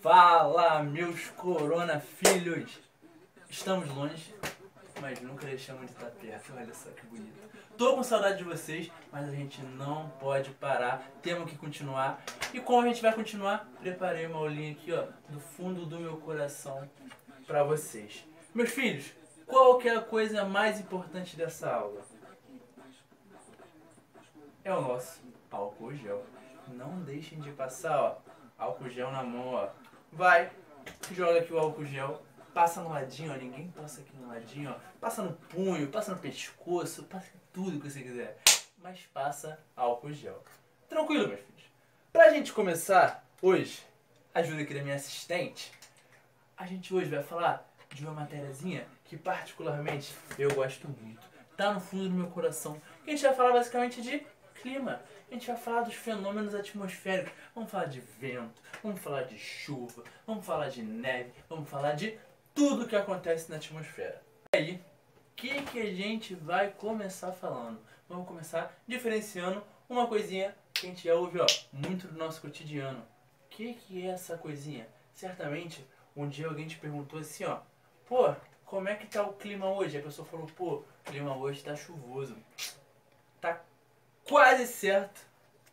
Fala, meus corona filhos! Estamos longe, mas nunca deixamos de estar perto. Olha só que bonito. Tô com saudade de vocês, mas a gente não pode parar. Temos que continuar. E como a gente vai continuar, preparei uma aulinha aqui, ó, do fundo do meu coração para vocês. Meus filhos, qual que é a coisa mais importante dessa aula? É o nosso álcool gel. Não deixem de passar, ó, álcool gel na mão, ó. Vai, joga aqui o álcool gel, passa no ladinho, ó, ninguém passa aqui no ladinho, ó. Passa no punho, passa no pescoço, passa em tudo que você quiser. Mas passa álcool gel. Tranquilo, meus filhos? Pra gente começar hoje, ajuda aqui da minha assistente, a gente hoje vai falar de uma matériazinha que particularmente eu gosto muito. Tá no fundo do meu coração. Que a gente vai falar basicamente de clima. A gente vai falar dos fenômenos atmosféricos. Vamos falar de vento, vamos falar de chuva, vamos falar de neve, vamos falar de tudo que acontece na atmosfera. E aí, o que a gente vai começar falando? Vamos começar diferenciando uma coisinha que a gente já ouve, ó, muito do nosso cotidiano. O que é essa coisinha? Certamente, um dia alguém te perguntou assim, ó, pô, como é que tá o clima hoje? A pessoa falou, pô, o clima hoje tá chuvoso. Tá quase certo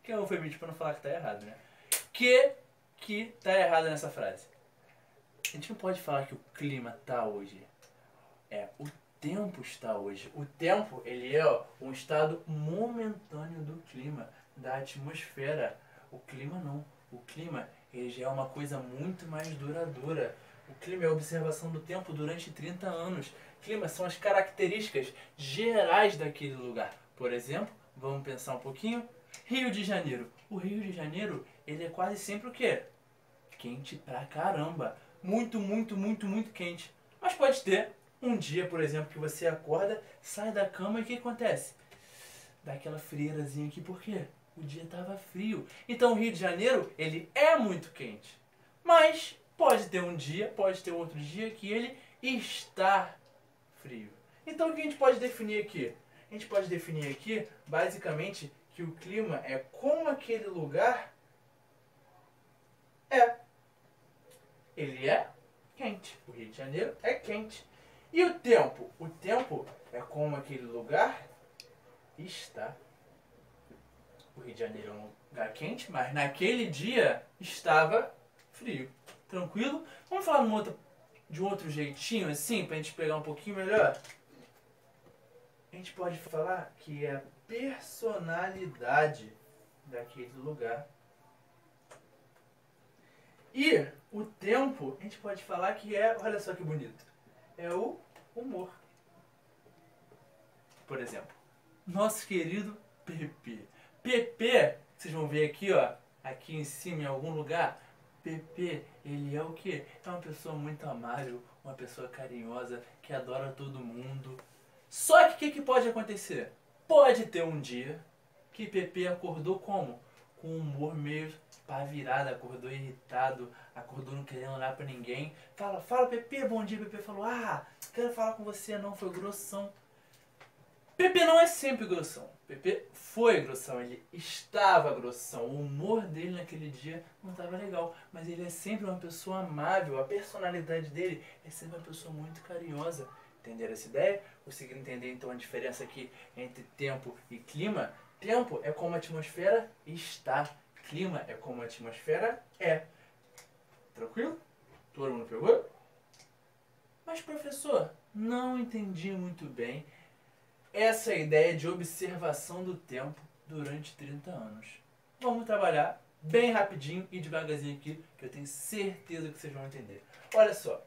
que é um eufemismo pra não falar que tá errado, né? Que tá errado nessa frase? A gente não pode falar que o clima tá hoje. O tempo está hoje. O tempo, ele é, ó, um estado momentâneo do clima, da atmosfera. O clima não. O clima, ele já é uma coisa muito mais duradoura. O clima é a observação do tempo durante 30 anos. Clima são as características gerais daquele lugar. Por exemplo, vamos pensar um pouquinho. Rio de Janeiro. O Rio de Janeiro, ele é quase sempre o quê? Quente pra caramba. Muito, muito, muito, muito quente. Mas pode ter um dia, por exemplo, que você acorda, sai da cama e o que acontece? Dá aquela frieirazinha aqui, por quê? O dia estava frio. Então o Rio de Janeiro, ele é muito quente. Mas pode ter um dia, pode ter outro dia que ele está frio. Então o que a gente pode definir aqui? A gente pode definir aqui, basicamente, que o clima é como aquele lugar é. Ele é quente. O Rio de Janeiro é quente. E o tempo? O tempo é como aquele lugar está. O Rio de Janeiro é um lugar quente, mas naquele dia estava frio. Tranquilo? Vamos falar de um outro jeitinho assim, pra gente pegar um pouquinho melhor? A gente pode falar que é a personalidade daquele lugar. E o tempo, a gente pode falar que é, olha só que bonito, é o humor. Por exemplo, nosso querido Pepe. Pepe, vocês vão ver aqui, ó, aqui em cima em algum lugar, Pepe, ele é o quê? É uma pessoa muito amável, uma pessoa carinhosa, que adora todo mundo. Só que o que pode acontecer? Pode ter um dia que Pepe acordou como? Com um humor meio pá virado, acordou irritado, acordou não querendo olhar pra ninguém. Fala Pepe, bom dia. Pepe falou, quero falar com você, não, foi grossão. Pepe não é sempre grossão. Pepe foi grossão, ele estava grossão. O humor dele naquele dia não estava legal. Mas ele é sempre uma pessoa amável. A personalidade dele é sempre uma pessoa muito carinhosa. Entenderam essa ideia? Conseguiram entender então a diferença aqui entre tempo e clima? Tempo é como a atmosfera está. Clima é como a atmosfera é. Tranquilo? Todo mundo pegou? Mas professor, não entendi muito bem essa ideia de observação do tempo durante 30 anos. Vamos trabalhar bem rapidinho e devagarzinho aqui, que eu tenho certeza que vocês vão entender. Olha só,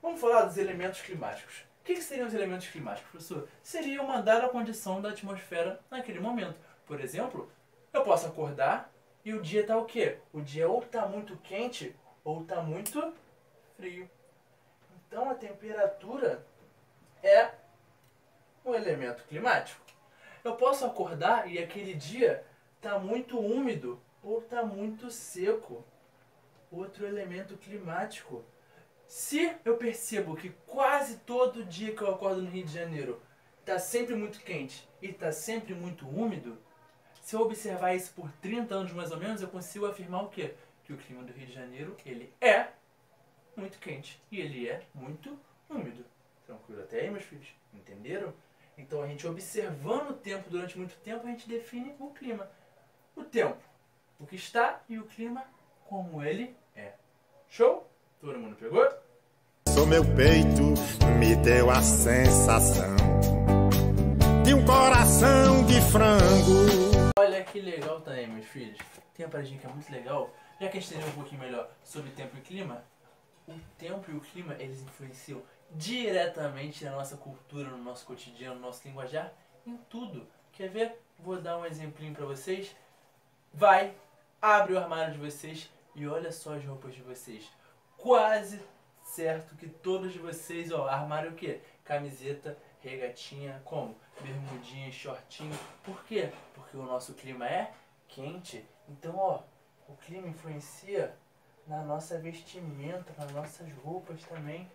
vamos falar dos elementos climáticos. O que seriam os elementos climáticos, professor? Seria uma dada condição da atmosfera naquele momento. Por exemplo, eu posso acordar e o dia está o quê? O dia ou está muito quente ou está muito frio. Então a temperatura é um elemento climático. Eu posso acordar e aquele dia está muito úmido ou está muito seco. Outro elemento climático. Se eu percebo que quase todo dia que eu acordo no Rio de Janeiro está sempre muito quente e está sempre muito úmido, se eu observar isso por 30 anos mais ou menos, eu consigo afirmar o quê? Que que o clima do Rio de Janeiro, ele é muito quente e ele é muito úmido. Tranquilo até aí, meus filhos? Entenderam? Então a gente observando o tempo durante muito tempo, a gente define o clima. O tempo, o que está, e o clima, como ele é. Show? Todo mundo pegou? O meu peito me deu a sensação de um coração de frango. Olha que legal também, meus filhos. Tem uma paradinha que é muito legal. Já que a gente entendeu um pouquinho melhor sobre tempo e clima, o tempo e o clima, eles influenciam diretamente na nossa cultura, no nosso cotidiano, no nosso linguajar, em tudo. Quer ver? Vou dar um exemplinho pra vocês. Vai, abre o armário de vocês e olha só as roupas de vocês. Quase certo que todos de vocês, ó, armário o quê? Camiseta, regatinha, como? Bermudinha, shortinho. Por quê? Porque o nosso clima é quente. Então, ó, o clima influencia na nossa vestimenta, nas nossas roupas também.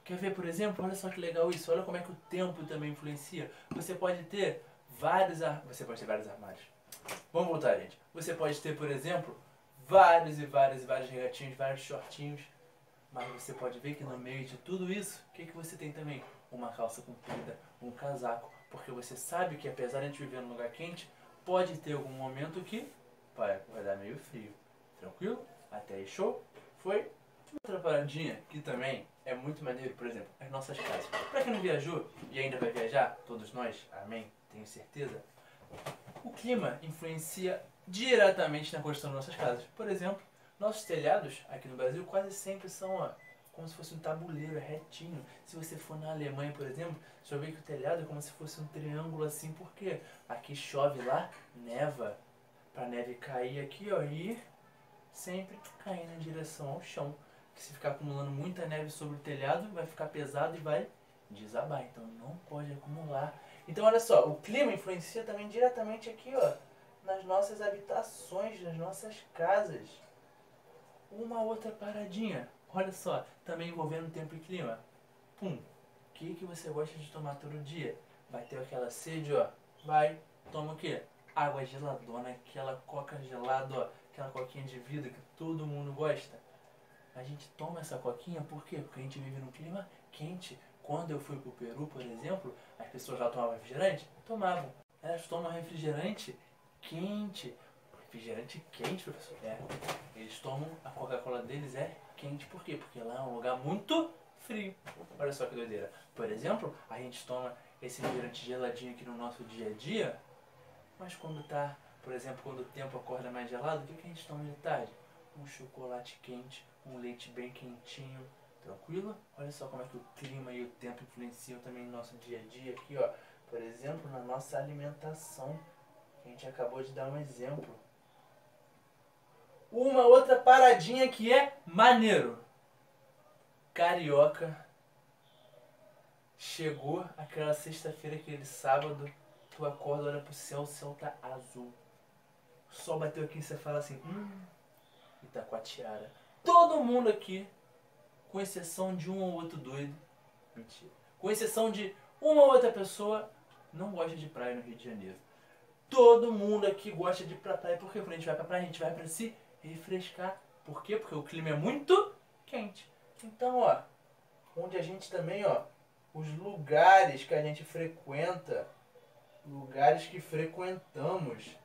Quer ver, por exemplo? Olha só que legal isso. Olha como é que o tempo também influencia. Você pode ter vários armários. Vamos voltar, gente. Você pode ter, por exemplo, vários regatinhos, vários shortinhos. Mas você pode ver que no meio de tudo isso, o que você tem também? Uma calça comprida, um casaco. Porque você sabe que apesar de a gente viver num lugar quente, pode ter algum momento que vai dar meio frio. Tranquilo? Até aí, show? Foi? Outra paradinha que também é muito maneiro, por exemplo, as nossas casas. Pra quem não viajou e ainda vai viajar, todos nós, amém, tenho certeza, o clima influencia diretamente na construção das nossas casas. Por exemplo, nossos telhados aqui no Brasil quase sempre são, ó, como se fosse um tabuleiro, é retinho. Se você for na Alemanha, por exemplo, você vai ver que o telhado é como se fosse um triângulo assim, porque aqui chove, lá neva. Pra neve cair aqui, ó, e sempre caindo em direção ao chão. Que se ficar acumulando muita neve sobre o telhado, vai ficar pesado e vai desabar. Então não pode acumular. Então olha só, o clima influencia também diretamente aqui, ó, nas nossas habitações, nas nossas casas. Uma outra paradinha, olha só, também envolvendo tempo e clima. Pum, o que você gosta de tomar todo dia? Vai ter aquela sede, ó, vai, toma o quê? Água geladona, aquela coca gelada, ó, aquela coquinha de vidro que todo mundo gosta. A gente toma essa coquinha por quê? Porque a gente vive num clima quente. Quando eu fui pro Peru, por exemplo, as pessoas lá tomavam refrigerante? Tomavam. Elas tomam refrigerante quente. Refrigerante quente, professor? É. Eles tomam, a Coca-Cola deles é quente. Por quê? Porque lá é um lugar muito frio. Olha só que doideira. Por exemplo, a gente toma esse refrigerante geladinho aqui no nosso dia a dia, mas quando tá, por exemplo, quando o tempo acorda mais gelado, o que a gente toma de tarde? Um chocolate quente, um leite bem quentinho, tranquilo? Olha só como é que o clima e o tempo influenciam também no nosso dia a dia aqui, ó. Por exemplo, na nossa alimentação, que a gente acabou de dar um exemplo. Uma outra paradinha que é maneiro. Carioca. Chegou aquela sexta-feira, aquele sábado, tu acorda, olha pro céu, o céu tá azul. O sol bateu aqui e você fala assim, Itacoatiara. Todo mundo aqui, com exceção de um ou outro doido, mentira, com exceção de uma ou outra pessoa, não gosta de praia no Rio de Janeiro. Todo mundo aqui gosta de ir pra praia, porque quando a gente vai pra praia, a gente vai pra se refrescar. Por quê? Porque o clima é muito quente. Então, ó, onde a gente também, ó, os lugares que a gente frequenta, lugares que frequentamos.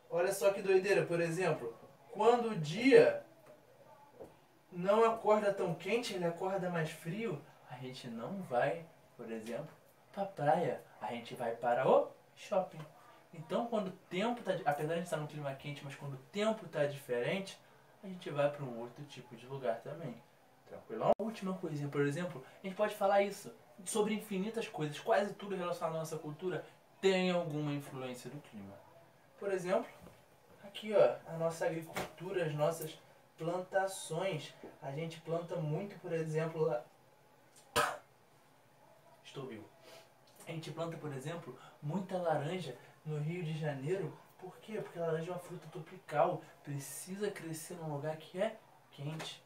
Olha só que doideira, por exemplo, quando o dia não acorda tão quente, ele acorda mais frio, a gente não vai, por exemplo, pra praia, a gente vai para o shopping. Então quando o tempo tá, apesar de a gente estar num clima quente, mas quando o tempo tá diferente, a gente vai para um outro tipo de lugar também. Tranquilão? Última coisinha, por exemplo, a gente pode falar isso sobre infinitas coisas, quase tudo relacionado à nossa cultura tem alguma influência do clima. Por exemplo, aqui ó, a nossa agricultura, as nossas plantações. A gente planta muito, por exemplo, lá. Estou vivo. A gente planta, por exemplo, muita laranja no Rio de Janeiro. Por quê? Porque a laranja é uma fruta tropical. Precisa crescer num lugar que é quente.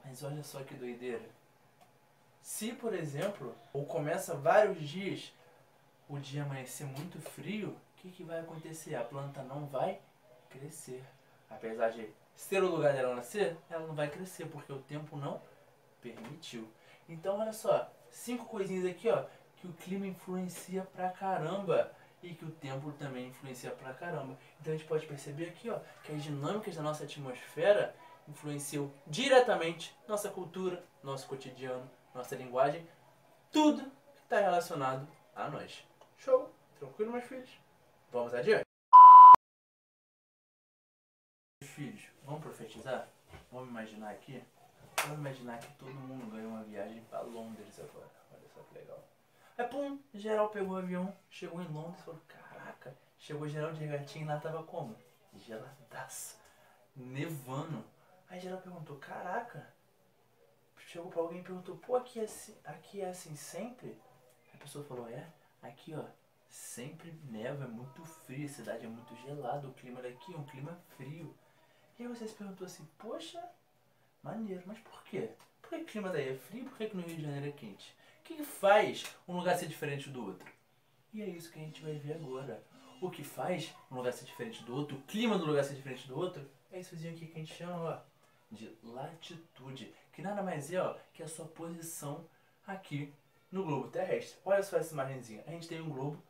Mas olha só que doideira. Se, por exemplo, ou começa vários dias, o dia amanhecer muito frio, o que vai acontecer? A planta não vai crescer. Apesar de ser o lugar dela nascer, ela não vai crescer, porque o tempo não permitiu. Então, olha só, 5 coisinhas aqui, ó, que o clima influencia pra caramba e que o tempo também influencia pra caramba. Então a gente pode perceber aqui, ó, que as dinâmicas da nossa atmosfera influenciam diretamente nossa cultura, nosso cotidiano, nossa linguagem, tudo que está relacionado a nós. Show? Tranquilo, meus filhos? Vamos adiante? Filhos, vamos profetizar? Vamos imaginar aqui? Vamos imaginar que todo mundo ganhou uma viagem para Londres agora. Olha só que legal. Aí pum, geral pegou o avião, chegou em Londres e falou, caraca, chegou geral de regatinho e lá tava como? Geladaço, nevando. Aí geral perguntou, caraca, chegou pra alguém e perguntou, pô, aqui é assim sempre? A pessoa falou, aqui ó, sempre neva, é muito frio, a cidade é muito gelada, o clima daqui é um clima frio. E aí você se perguntou assim, poxa, maneiro, mas por quê? Por que o clima daí é frio? Por que no Rio de Janeiro é quente? O que faz um lugar ser diferente do outro? E é isso que a gente vai ver agora. O que faz um lugar ser diferente do outro, o clima do lugar ser diferente do outro, é isso aqui que a gente chama, ó, de latitude. Que nada mais é, ó, que a sua posição aqui no globo terrestre. Olha só essa imagenzinha. A gente tem um globo,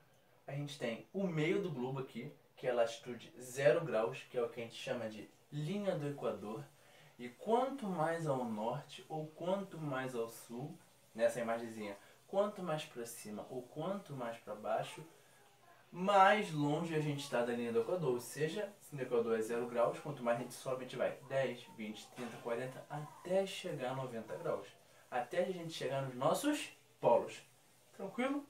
a gente tem o meio do globo aqui, que é a latitude 0 graus, que é o que a gente chama de linha do Equador. E quanto mais ao norte ou quanto mais ao sul, nessa imagenzinha, quanto mais para cima ou quanto mais para baixo, mais longe a gente está da linha do Equador. Ou seja, se no Equador é 0 graus, quanto mais a gente sobe, a gente vai 10, 20, 30, 40, até chegar a 90 graus. Até a gente chegar nos nossos polos. Tranquilo?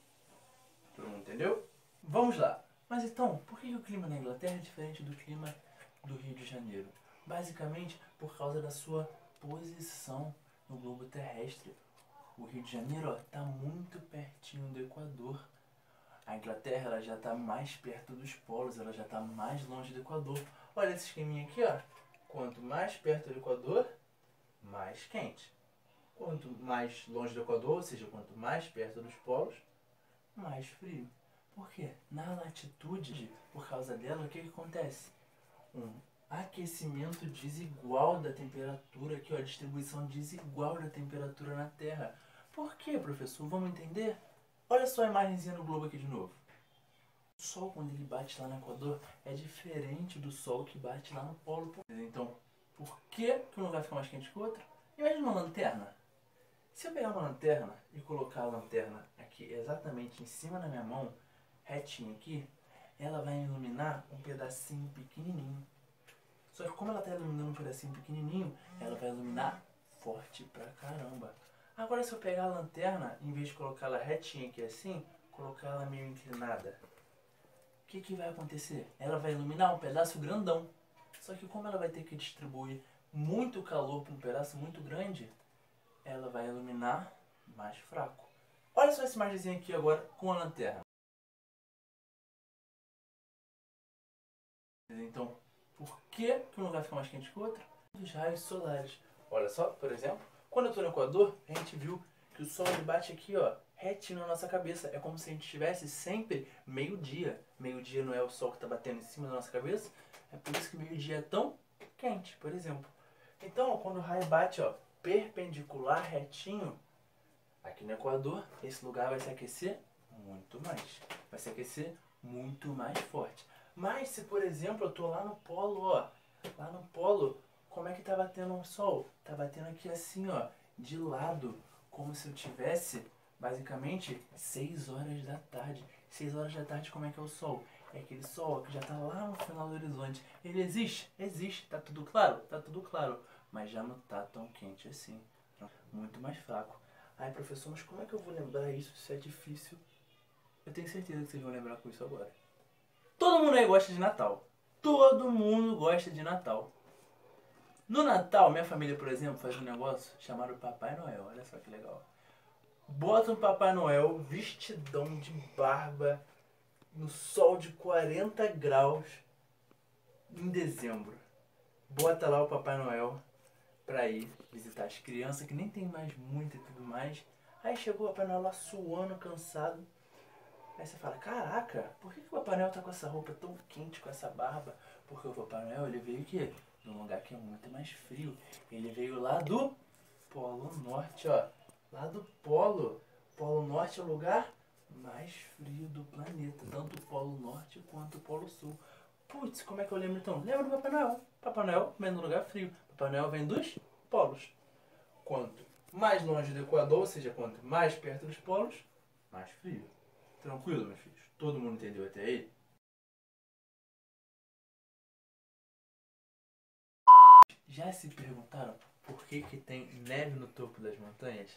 Todo mundo entendeu? Vamos lá. Mas então, por que o clima na Inglaterra é diferente do clima do Rio de Janeiro? Basicamente por causa da sua posição no globo terrestre. O Rio de Janeiro está muito pertinho do Equador. A Inglaterra ela já está mais perto dos polos, ela já está mais longe do Equador. Olha esse esqueminha aqui, ó. Quanto mais perto do Equador, mais quente. Quanto mais longe do Equador, ou seja, quanto mais perto dos polos, mais frio. Por quê? Na latitude, por causa dela, o que acontece? Um aquecimento desigual da temperatura, aqui ó, a distribuição desigual da temperatura na Terra. Por quê, professor? Vamos entender? Olha só a imagenzinha no globo aqui de novo. O Sol, quando ele bate lá no Equador, é diferente do Sol que bate lá no Polo. Então, por que um lugar fica mais quente que o outro? Imagina uma lanterna. Se eu pegar uma lanterna e colocar a lanterna aqui exatamente em cima da minha mão, retinho aqui, ela vai iluminar um pedacinho pequenininho. Só que como ela está iluminando um pedacinho pequenininho, ela vai iluminar forte pra caramba. Agora se eu pegar a lanterna, em vez de colocar ela retinha aqui assim, colocar ela meio inclinada, o que vai acontecer? Ela vai iluminar um pedaço grandão. Só que como ela vai ter que distribuir muito calor para um pedaço muito grande, ela vai iluminar mais fraco. Olha só essa imagenzinha aqui agora com a lanterna. Então, por que um lugar fica mais quente que o outro? Os raios solares. Olha só, por exemplo, quando eu estou no Equador, a gente viu que o sol ele bate aqui, ó, retinho na nossa cabeça. É como se a gente estivesse sempre meio-dia. Meio-dia não é o sol que está batendo em cima da nossa cabeça. É por isso que meio-dia é tão quente, por exemplo. Então, quando o raio bate, ó, perpendicular, retinho, aqui no Equador, esse lugar vai se aquecer muito mais. Vai se aquecer muito mais forte. Mas se, por exemplo, eu tô lá no polo, ó, lá no polo, como é que tá batendo o sol? Tá batendo aqui assim, ó, de lado, como se eu tivesse, basicamente, 6 horas da tarde. 6 horas da tarde, como é que é o sol? É aquele sol que já tá lá no final do horizonte. Ele existe? Existe. Tá tudo claro? Tá tudo claro. Mas já não tá tão quente assim. Muito mais fraco. Ai, professor, mas como é que eu vou lembrar isso? Isso é difícil. Eu tenho certeza que vocês vão lembrar com isso agora. Todo mundo aí gosta de Natal. Todo mundo gosta de Natal. No Natal, minha família, por exemplo, faz um negócio chamado Papai Noel. Olha só que legal. Bota um Papai Noel vestidão de barba no sol de 40 graus em dezembro. Bota lá o Papai Noel pra ir visitar as crianças, que nem tem mais muito e tudo mais. Aí chegou o Papai Noel lá suando, cansado. Aí você fala, caraca, por que o Papai Noel tá com essa roupa tão quente, com essa barba? Porque o Papai Noel, ele veio o quê? de um lugar que é muito mais frio. Ele veio lá do Polo Norte, ó. Lá do Polo. Polo Norte é o lugar mais frio do planeta. Tanto o Polo Norte quanto o Polo Sul. Putz, como é que eu lembro então? Lembro do Papai Noel. Papai Noel vem do lugar frio. Papai Noel vem dos polos. Quanto mais longe do Equador, ou seja, quanto mais perto dos polos, mais frio. Tranquilo, meus filhos? Todo mundo entendeu até aí? Já se perguntaram por que tem neve no topo das montanhas?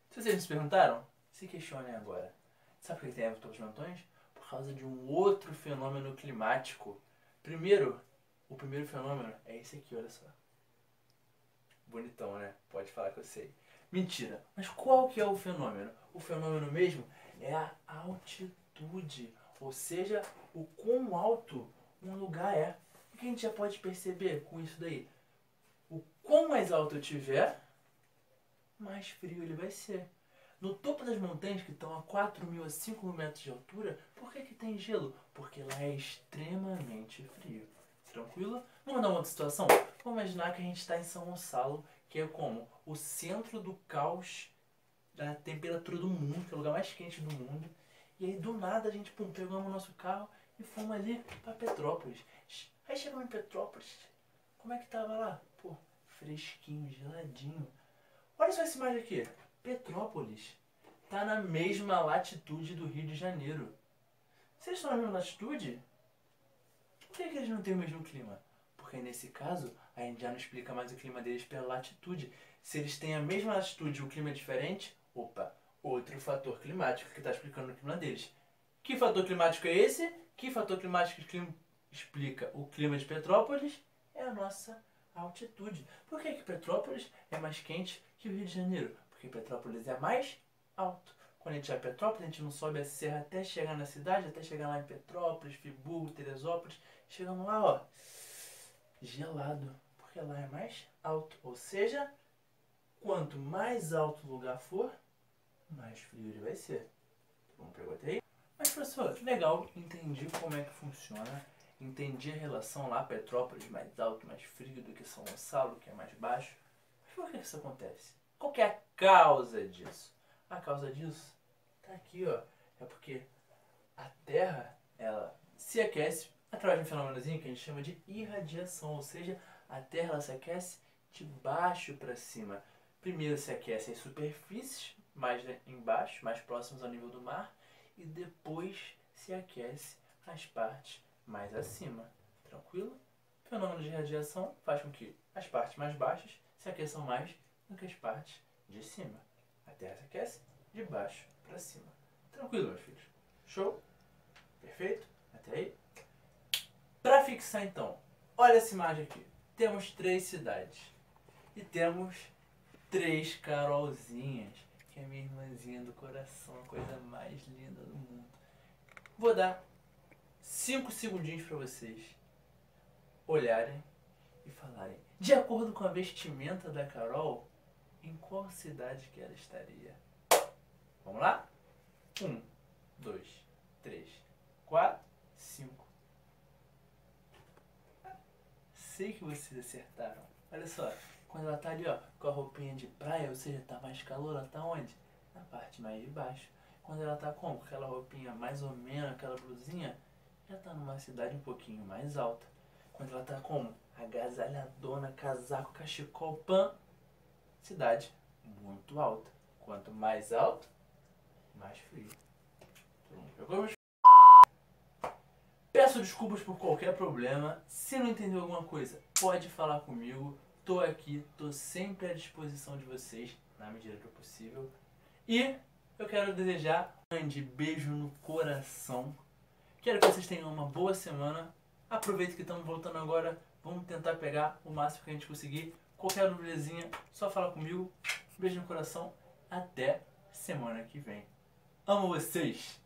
Se vocês não se perguntaram, se questionem agora. Sabe por que tem neve no topo das montanhas? Por causa de um outro fenômeno climático. O primeiro fenômeno é esse aqui, olha só. Bonitão, né? Pode falar que eu sei. Mentira. Mas qual que é o fenômeno? O fenômeno mesmo é a altitude. Ou seja, o quão alto um lugar é. O que a gente já pode perceber com isso daí? O quão mais alto eu tiver, mais frio ele vai ser. No topo das montanhas, que estão a 4.000 a 5.000 metros de altura, por que tem gelo? Porque lá é extremamente frio. Tranquilo? Vamos dar uma outra situação? Vamos imaginar que a gente está em São Gonçalo, que é como o centro do caos da temperatura do mundo, que é o lugar mais quente do mundo. E aí do nada a gente pegamos o nosso carro e fomos ali para Petrópolis. Aí chegamos em Petrópolis. Como é que tava lá? Pô, fresquinho, geladinho. Olha só essa imagem aqui. Petrópolis tá na mesma latitude do Rio de Janeiro. Se eles estão na mesma latitude, por que eles não têm o mesmo clima? Porque nesse caso, a gente já não explica mais o clima deles pela latitude. Se eles têm a mesma latitude e o clima é diferente, opa, outro fator climático que está explicando o clima deles. Que fator climático é esse? Que fator climático explica o clima de Petrópolis? É a nossa altitude. Por que Petrópolis é mais quente que o Rio de Janeiro? Porque Petrópolis é mais alto. Quando a gente vai a Petrópolis, a gente não sobe a serra até chegar na cidade, até chegar lá em Petrópolis, Friburgo, Teresópolis. Chegando lá, ó, gelado, porque lá é mais alto. Ou seja, quanto mais alto o lugar for, mais frio ele vai ser. Vamos pegar até aí? Mas professor, legal, entendi como é que funciona. Entendi a relação lá, Petrópolis mais alto, mais frio do que São Gonçalo, que é mais baixo. Mas por que isso acontece? Qual que é a causa disso? A causa disso tá aqui, ó. É porque a Terra, ela se aquece através de um fenômenozinho que a gente chama de irradiação. Ou seja, a Terra ela se aquece de baixo para cima. Primeiro se aquece as superfícies, mais embaixo, mais próximas ao nível do mar. E depois se aquece as partes mais acima. Tranquilo? O fenômeno de radiação faz com que as partes mais baixas se aqueçam mais do que as partes de cima. A Terra se aquece de baixo para cima. Tranquilo, meus filhos? Show? Perfeito? Até aí? Para fixar então, olha essa imagem aqui. Temos 3 cidades. E temos 3 Carolzinhas, que é minha irmãzinha do coração, a coisa mais linda do mundo. Vou dar 5 segundinhos para vocês olharem e falarem, de acordo com a vestimenta da Carol, em qual cidade que ela estaria? Vamos lá? 1, 2, 3, 4, 5. Sei que vocês acertaram. Olha só, quando ela tá ali, ó, com a roupinha de praia, ou seja, tá mais calor, ela tá onde? Na parte mais de baixo. Quando ela tá com aquela roupinha mais ou menos, aquela blusinha, já tá numa cidade um pouquinho mais alta. Quando ela tá como? Agasalhadona, casaco, cachecol, pã, cidade muito alta. Quanto mais alto, mais frio. Peço desculpas por qualquer problema. Se não entendeu alguma coisa, pode falar comigo. Tô aqui, tô sempre à disposição de vocês, na medida do possível. E eu quero desejar um grande beijo no coração. Quero que vocês tenham uma boa semana. Aproveita que estamos voltando agora. Vamos tentar pegar o máximo que a gente conseguir. Qualquer dúvidazinha, só fala comigo. Beijo no coração. Até semana que vem. Amo vocês!